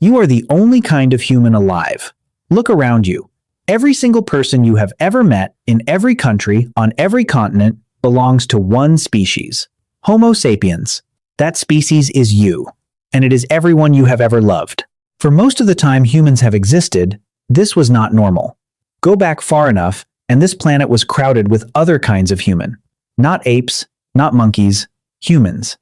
You are the only kind of human alive. Look around you. Every single person you have ever met in every country on every continent belongs to one species. Homo sapiens. That species is you, and it is everyone you have ever loved. For most of the time humans have existed, this was not normal. Go back far enough, and this planet was crowded with other kinds of human. Not apes, not monkeys, humans.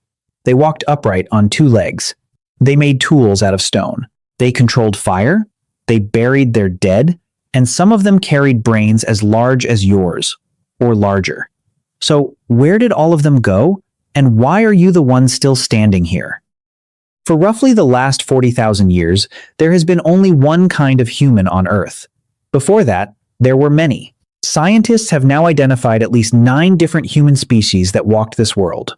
They walked upright on two legs. They made tools out of stone. They controlled fire. They buried their dead, and some of them carried brains as large as yours, or larger. So, where did all of them go, and why are you the one still standing here? For roughly the last 40,000 years, there has been only one kind of human on Earth. Before that, there were many. Scientists have now identified at least 9 different human species that walked this world.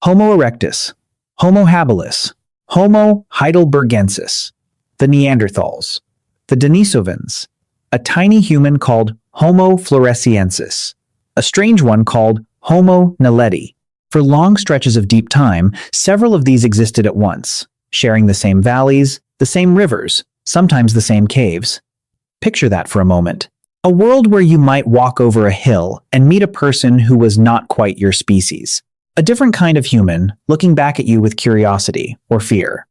Homo erectus, Homo habilis, Homo heidelbergensis, the Neanderthals, the Denisovans, a tiny human called Homo floresiensis, a strange one called Homo naledi. For long stretches of deep time, several of these existed at once, sharing the same valleys, the same rivers, sometimes the same caves. Picture that for a moment. A world where you might walk over a hill and meet a person who was not quite your species. A different kind of human looking back at you with curiosity or fear.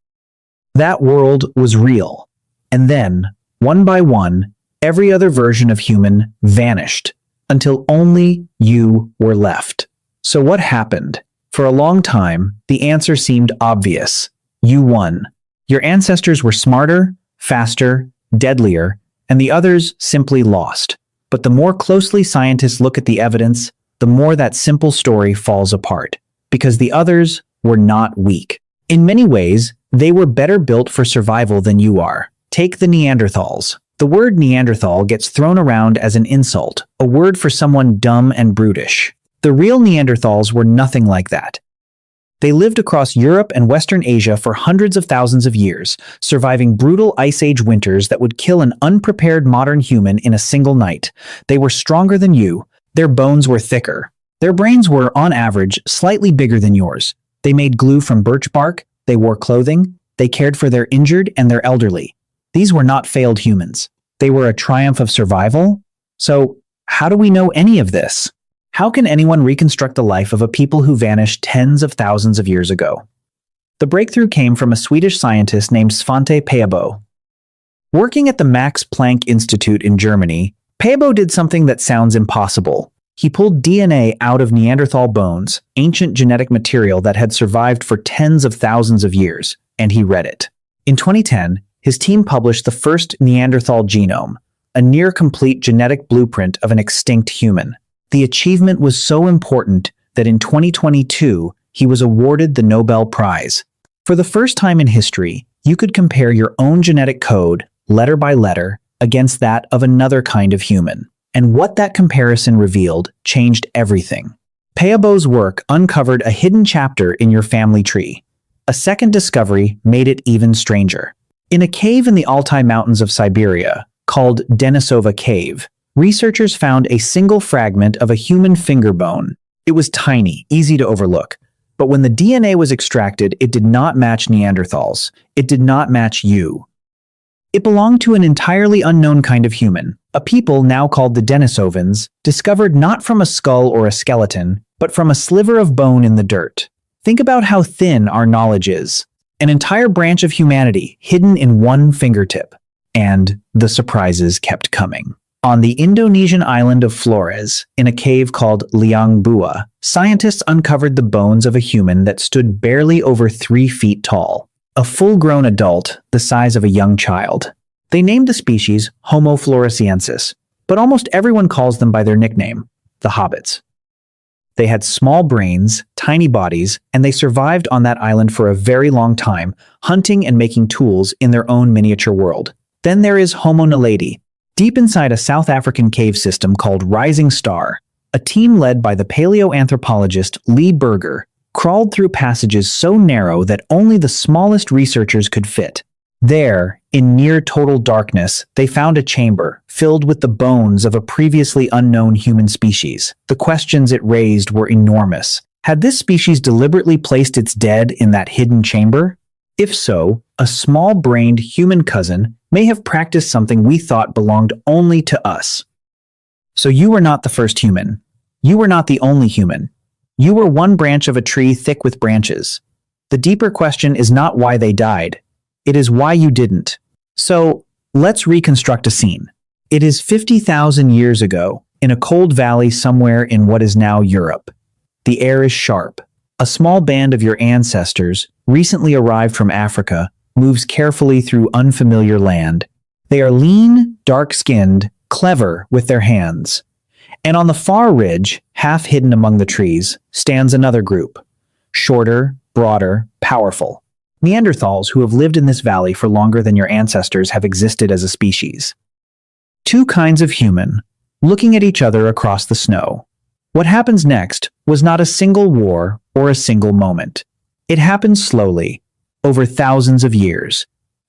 That world was real. And then, one by one, every other version of human vanished until only you were left. So what happened? For a long time, the answer seemed obvious. You won. Your ancestors were smarter, faster, deadlier, and the others simply lost. But the more closely scientists look at the evidence, the more that simple story falls apart. Because the others were not weak. In many ways, they were better built for survival than you are. Take the Neanderthals. The word Neanderthal gets thrown around as an insult, a word for someone dumb and brutish. The real Neanderthals were nothing like that. They lived across Europe and Western Asia for hundreds of thousands of years, surviving brutal Ice Age winters that would kill an unprepared modern human in a single night. They were stronger than you. Their bones were thicker. Their brains were, on average, slightly bigger than yours. They made glue from birch bark. They wore clothing. They cared for their injured and their elderly. These were not failed humans. They were a triumph of survival. So, how do we know any of this? How can anyone reconstruct the life of a people who vanished tens of thousands of years ago? The breakthrough came from a Swedish scientist named Svante Pääbo. Working at the Max Planck Institute in Germany, Pääbo did something that sounds impossible. He pulled DNA out of Neanderthal bones, ancient genetic material that had survived for tens of thousands of years, and he read it. In 2010, his team published the first Neanderthal genome, a near-complete genetic blueprint of an extinct human. The achievement was so important that in 2022, he was awarded the Nobel Prize. For the first time in history, you could compare your own genetic code, letter by letter, against that of another kind of human. And what that comparison revealed changed everything. Pääbo's work uncovered a hidden chapter in your family tree. A second discovery made it even stranger. In a cave in the Altai Mountains of Siberia, called Denisova Cave, researchers found a single fragment of a human finger bone. It was tiny, easy to overlook. But when the DNA was extracted, it did not match Neanderthals. It did not match you. It belonged to an entirely unknown kind of human, a people now called the Denisovans, discovered not from a skull or a skeleton, but from a sliver of bone in the dirt. Think about how thin our knowledge is. An entire branch of humanity hidden in one fingertip. And the surprises kept coming. On the Indonesian island of Flores, in a cave called Liang Bua, scientists uncovered the bones of a human that stood barely over 3 feet tall. A full-grown adult, the size of a young child. They named the species Homo floresiensis, but almost everyone calls them by their nickname, the Hobbits. They had small brains, tiny bodies, and they survived on that island for a very long time, hunting and making tools in their own miniature world. Then there is Homo naledi. Deep inside a South African cave system called Rising Star, a team led by the paleoanthropologist Lee Berger crawled through passages so narrow that only the smallest researchers could fit. There, in near total darkness, they found a chamber filled with the bones of a previously unknown human species. The questions it raised were enormous. Had this species deliberately placed its dead in that hidden chamber? If so, a small-brained human cousin may have practiced something we thought belonged only to us. So you were not the first human. You were not the only human. You were one branch of a tree thick with branches. The deeper question is not why they died. It is why you didn't. So, let's reconstruct a scene. It is 50,000 years ago, in a cold valley somewhere in what is now Europe. The air is sharp. A small band of your ancestors, recently arrived from Africa, moves carefully through unfamiliar land. They are lean, dark-skinned, clever with their hands. And on the far ridge, half hidden among the trees, stands another group. Shorter, broader, powerful. Neanderthals who have lived in this valley for longer than your ancestors have existed as a species. Two kinds of human, looking at each other across the snow. What happens next was not a single war or a single moment. It happened slowly, over thousands of years.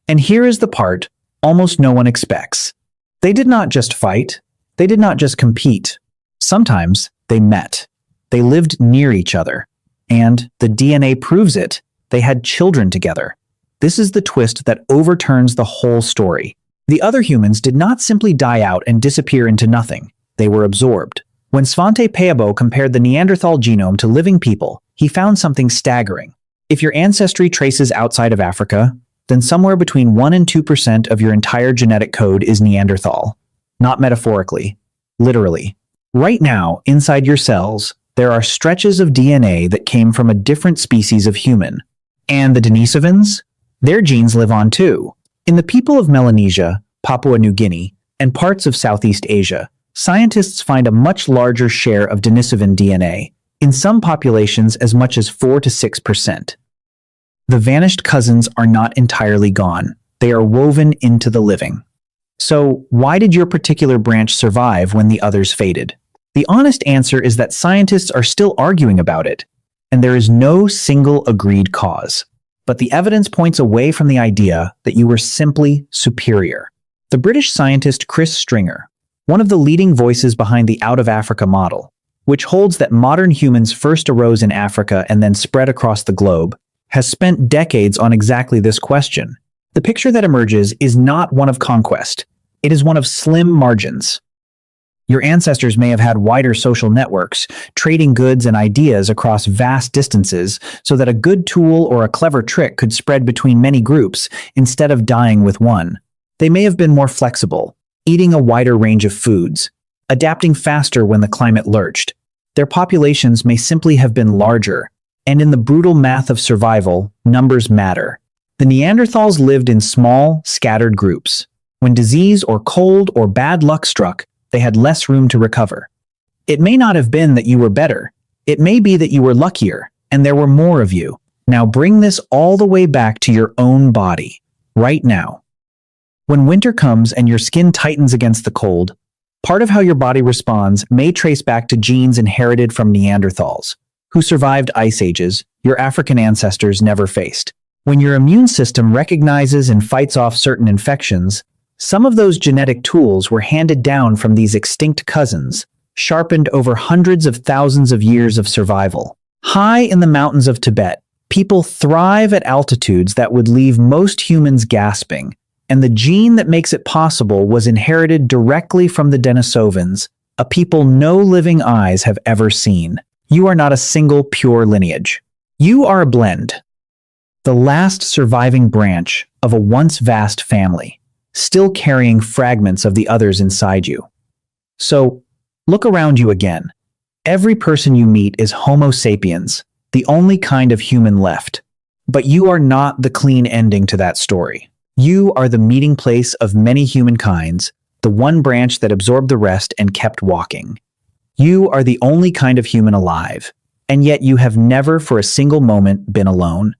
And here is the part almost no one expects. They did not just fight. They did not just compete. Sometimes they met. They lived near each other. And the DNA proves it. They had children together. This is the twist that overturns the whole story. The other humans did not simply die out and disappear into nothing. They were absorbed. When Svante Pääbo compared the Neanderthal genome to living people, he found something staggering. If your ancestry traces outside of Africa, then somewhere between 1 and 2% of your entire genetic code is Neanderthal. Not metaphorically, literally. Right now, inside your cells, there are stretches of DNA that came from a different species of human. And the Denisovans? Their genes live on too. In the people of Melanesia, Papua New Guinea, and parts of Southeast Asia, scientists find a much larger share of Denisovan DNA, in some populations as much as 4 to 6%. The vanished cousins are not entirely gone. They are woven into the living. So, why did your particular branch survive when the others faded? The honest answer is that scientists are still arguing about it, and there is no single agreed cause. But the evidence points away from the idea that you were simply superior. The British scientist Chris Stringer, one of the leading voices behind the Out of Africa model, which holds that modern humans first arose in Africa and then spread across the globe, has spent decades on exactly this question. The picture that emerges is not one of conquest. It is one of slim margins. Your ancestors may have had wider social networks, trading goods and ideas across vast distances so that a good tool or a clever trick could spread between many groups instead of dying with one. They may have been more flexible, eating a wider range of foods, adapting faster when the climate lurched. Their populations may simply have been larger, and in the brutal math of survival, numbers matter. The Neanderthals lived in small, scattered groups. When disease or cold or bad luck struck, they had less room to recover. It may not have been that you were better. It may be that you were luckier, and there were more of you. Now bring this all the way back to your own body, right now. When winter comes and your skin tightens against the cold, part of how your body responds may trace back to genes inherited from Neanderthals, who survived ice ages your African ancestors never faced. When your immune system recognizes and fights off certain infections, some of those genetic tools were handed down from these extinct cousins, sharpened over hundreds of thousands of years of survival. High in the mountains of Tibet, people thrive at altitudes that would leave most humans gasping, and the gene that makes it possible was inherited directly from the Denisovans, a people no living eyes have ever seen. You are not a single pure lineage. You are a blend, the last surviving branch of a once vast family, still carrying fragments of the others inside you. So, look around you again. Every person you meet is Homo sapiens, the only kind of human left. But you are not the clean ending to that story. You are the meeting place of many humankinds, the one branch that absorbed the rest and kept walking. You are the only kind of human alive, and yet you have never for a single moment been alone.